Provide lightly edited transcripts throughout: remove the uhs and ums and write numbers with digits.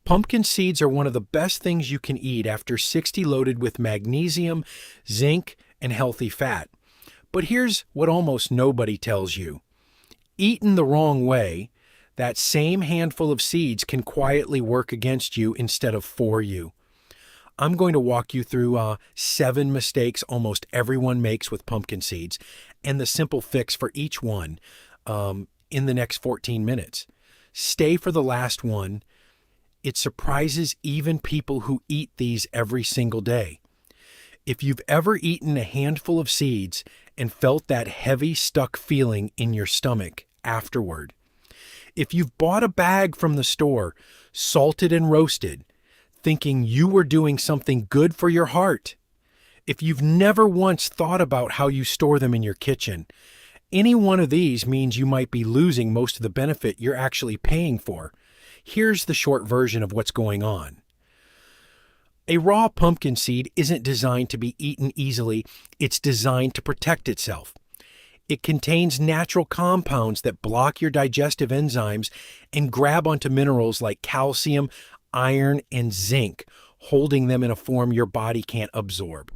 Pumpkin seeds are one of the best things you can eat after 60 loaded with magnesium, zinc, and healthy fat. But here's what almost nobody tells you. Eaten the wrong way, that same handful of seeds can quietly work against you instead of for you. I'm going to walk you through 7 mistakes almost everyone makes with pumpkin seeds and the simple fix for each one in the next 14 minutes. Stay for the last one. It surprises even people who eat these every single day. If you've ever eaten a handful of seeds and felt that heavy, stuck feeling in your stomach afterward, if you've bought a bag from the store, salted and roasted, thinking you were doing something good for your heart, if you've never once thought about how you store them in your kitchen, any one of these means you might be losing most of the benefit you're actually paying for. Here's the short version of what's going on. A raw pumpkin seed isn't designed to be eaten easily, it's designed to protect itself. It contains natural compounds that block your digestive enzymes and grab onto minerals like calcium, iron, and zinc, holding them in a form your body can't absorb.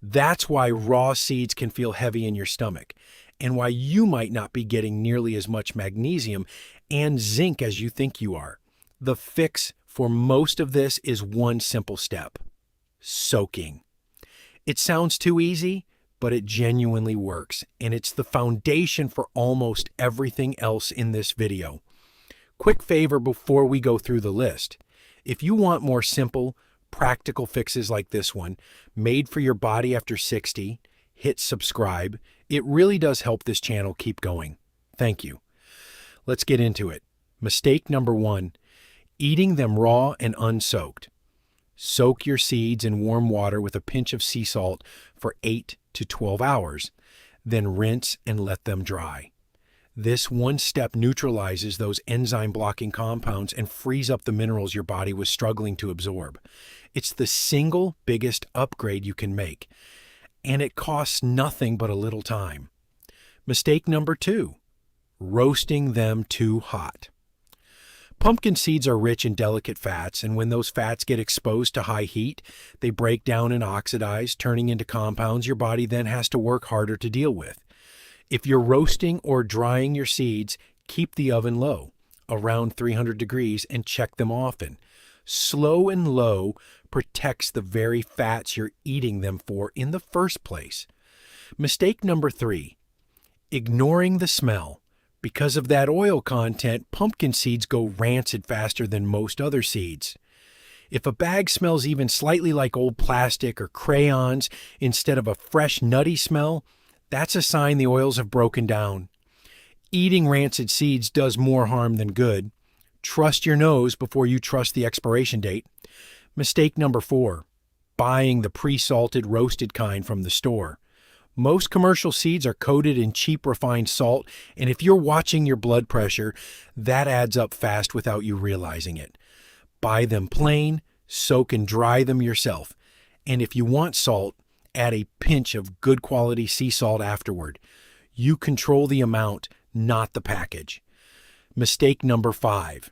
That's why raw seeds can feel heavy in your stomach, and why you might not be getting nearly as much magnesium and zinc as you think you are. The fix for most of this is one simple step: soaking. It sounds too easy, but it genuinely works, and it's the foundation for almost everything else in this video. Quick favor before we go through the list. If you want more simple, practical fixes like this one, made for your body after 60, hit subscribe. It really does help this channel keep going. Thank you. Let's get into it. Mistake number 1, eating them raw and unsoaked. Soak your seeds in warm water with a pinch of sea salt for 8 to 12 hours, then rinse and let them dry. This one step neutralizes those enzyme-blocking compounds and frees up the minerals your body was struggling to absorb. It's the single biggest upgrade you can make, and it costs nothing but a little time. Mistake number 2, roasting them too hot. Pumpkin seeds are rich in delicate fats, and when those fats get exposed to high heat, they break down and oxidize, turning into compounds your body then has to work harder to deal with. If you're roasting or drying your seeds, keep the oven low, around 300 degrees, and check them often. Slow and low protects the very fats you're eating them for in the first place. Mistake number 3, ignoring the smell. Because of that oil content, pumpkin seeds go rancid faster than most other seeds. If a bag smells even slightly like old plastic or crayons instead of a fresh, nutty smell, that's a sign the oils have broken down. Eating rancid seeds does more harm than good. Trust your nose before you trust the expiration date. Mistake number 4, buying the pre-salted roasted kind from the store. Most commercial seeds are coated in cheap refined salt, and if you're watching your blood pressure, that adds up fast without you realizing it. Buy them plain, soak and dry them yourself, and if you want salt, add a pinch of good quality sea salt afterward. You control the amount, not the package. Mistake number 5,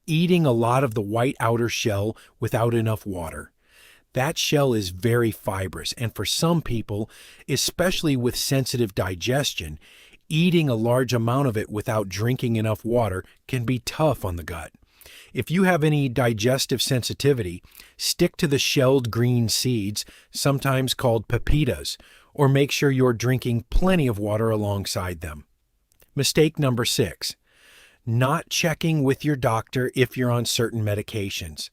eating a lot of the white outer shell without enough water. That shell is very fibrous, and for some people, especially with sensitive digestion, eating a large amount of it without drinking enough water can be tough on the gut. If you have any digestive sensitivity, stick to the shelled green seeds, sometimes called pepitas, or make sure you're drinking plenty of water alongside them. Mistake number 6, not checking with your doctor if you're on certain medications.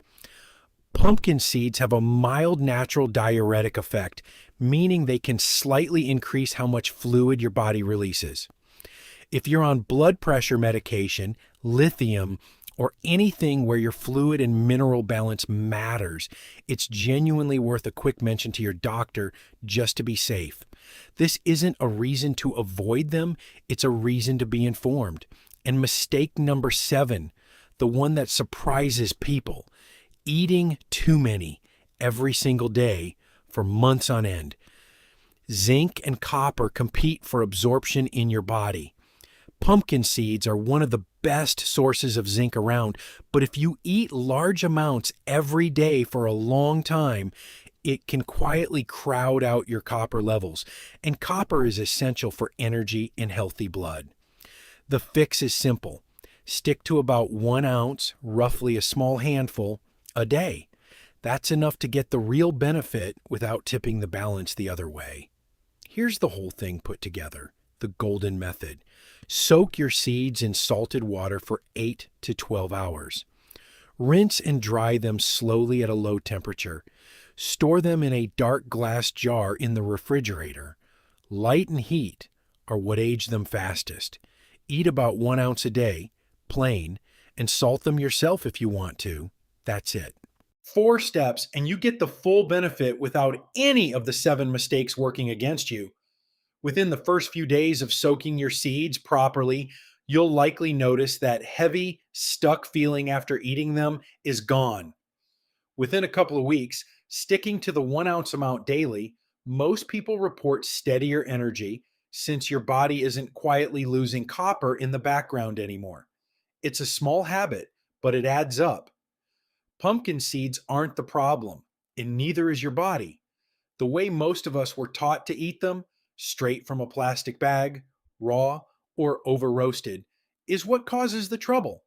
Pumpkin seeds have a mild natural diuretic effect, meaning they can slightly increase how much fluid your body releases. If you're on blood pressure medication, lithium, or anything where your fluid and mineral balance matters, it's genuinely worth a quick mention to your doctor just to be safe. This isn't a reason to avoid them, it's a reason to be informed. And mistake number 7, the one that surprises people: eating too many every single day for months on end. Zinc and copper compete for absorption in your body. Pumpkin seeds are one of the best sources of zinc around, but if you eat large amounts every day for a long time, it can quietly crowd out your copper levels, and copper is essential for energy and healthy blood. The fix is simple. Stick to about 1 ounce, roughly a small handful, a day. That's enough to get the real benefit without tipping the balance the other way. Here's the whole thing put together, the golden method. Soak your seeds in salted water for 8 to 12 hours. Rinse and dry them slowly at a low temperature. Store them in a dark glass jar in the refrigerator. Light and heat are what age them fastest. Eat about 1 ounce a day, plain, and salt them yourself if you want to. That's it. 4 steps, and you get the full benefit without any of the 7 mistakes working against you. Within the first few days of soaking your seeds properly, you'll likely notice that heavy, stuck feeling after eating them is gone. Within a couple of weeks, sticking to the 1 ounce amount daily, most people report steadier energy since your body isn't quietly losing copper in the background anymore. It's a small habit, but it adds up. Pumpkin seeds aren't the problem, and neither is your body. The way most of us were taught to eat them, straight from a plastic bag, raw, or over roasted, is what causes the trouble.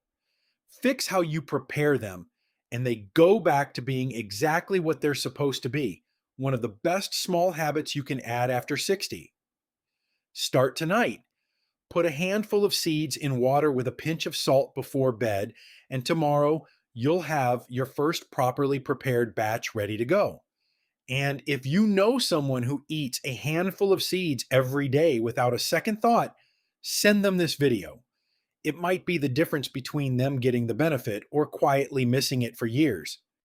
Fix how you prepare them, and they go back to being exactly what they're supposed to be, one of the best small habits you can add after 60. Start tonight. Put a handful of seeds in water with a pinch of salt before bed, and tomorrow you'll have your first properly prepared batch ready to go. And if you know someone who eats a handful of seeds every day without a second thought, send them this video. It might be the difference between them getting the benefit or quietly missing it for years.